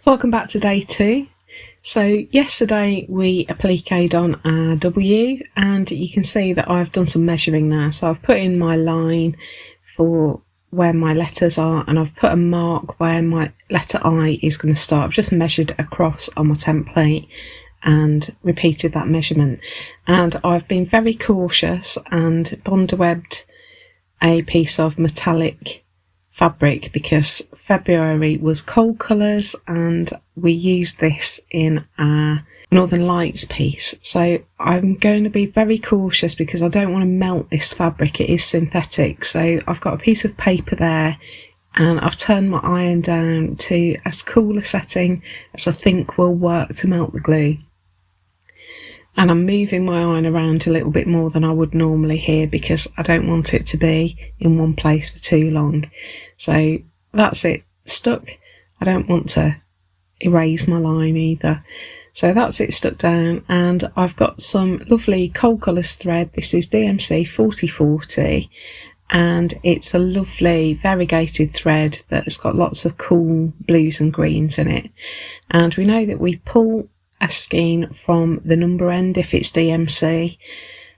Welcome back to day 2. So yesterday we appliqued on our W, and you can see that I've done some measuring now. So I've put in my line for where my letters are, and I've put a mark where my letter I is going to start. I've just measured across on my template and repeated that measurement, and I've been very cautious and bond-webbed a piece of metallic fabric because February was cold colours and we used this in our Northern Lights piece. So I'm going to be very cautious because I don't want to melt this fabric. It is synthetic. So I've got a piece of paper there and I've turned my iron down to as cool a setting as I think will work to melt the glue. And I'm moving my iron around a little bit more than I would normally here because I don't want it to be in one place for too long. So that's it, stuck. I don't want to erase my line either. So that's it stuck down, and I've got some lovely cold colours thread. This is DMC 4040 and it's a lovely variegated thread that's got lots of cool blues and greens in it. And we know that we pull a skein from the number end if it's DMC.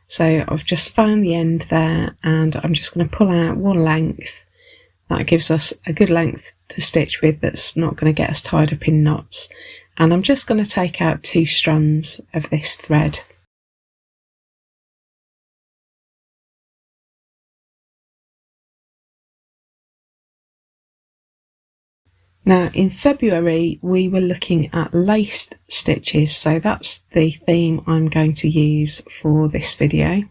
So I've just found the end there and I'm just going to pull out one length. That gives us a good length to stitch with that's not going to get us tied up in knots. And I'm just going to take out 2 strands of this thread. Now in February we were looking at laced stitches, so that's the theme I'm going to use for this video.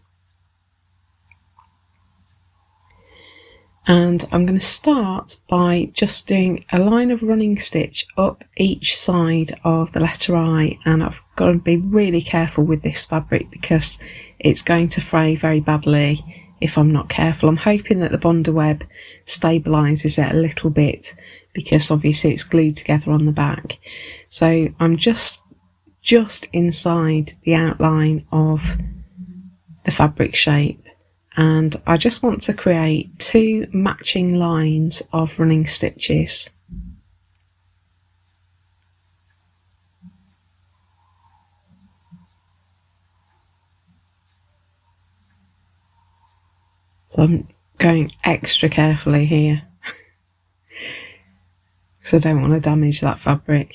And I'm going to start by just doing a line of running stitch up each side of the letter I, and I've got to be really careful with this fabric because it's going to fray very badly if I'm not careful. I'm hoping that the Bonder web stabilises it a little bit because obviously it's glued together on the back. So I'm just inside the outline of the fabric shape, and I just want to create 2 matching lines of running stitches. So I'm going extra carefully here because I don't want to damage that fabric.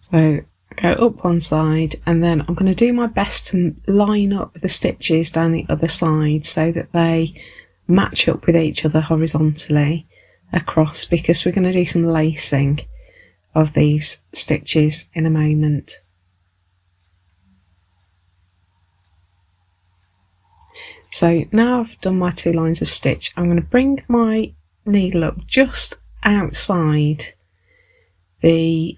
So go up one side and then I'm going to do my best to line up the stitches down the other side so that they match up with each other horizontally across, because we're going to do some lacing of these stitches in a moment. So now I've done my 2 lines of stitch, I'm going to bring my needle up just outside the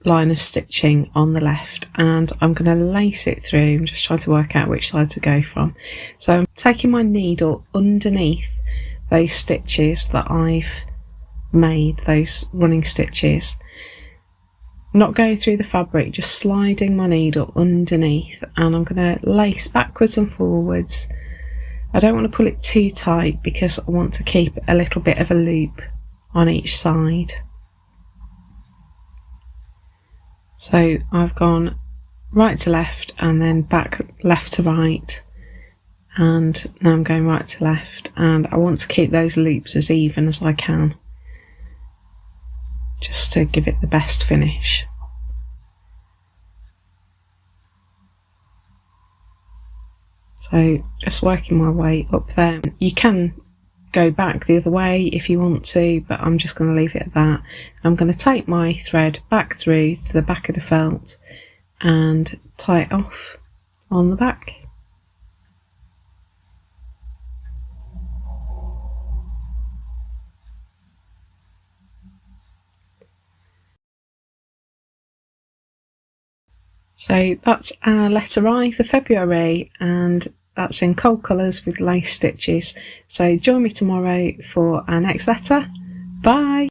line of stitching on the left, and I'm going to lace it through. I'm just trying to work out which side to go from. So I'm taking my needle underneath those stitches that I've made, those running stitches, not going through the fabric, just sliding my needle underneath, and I'm going to lace backwards and forwards. I don't want to pull it too tight because I want to keep a little bit of a loop on each side. So I've gone right to left and then back left to right, and now I'm going right to left, and I want to keep those loops as even as I can just to give it the best finish. So just working my way up there. You can go back the other way if you want to, but I'm just going to leave it at that. I'm going to take my thread back through to the back of the felt and tie it off on the back. So that's our letter I for February, and that's in cold colours with lace stitches. So join me tomorrow for our next letter. Bye!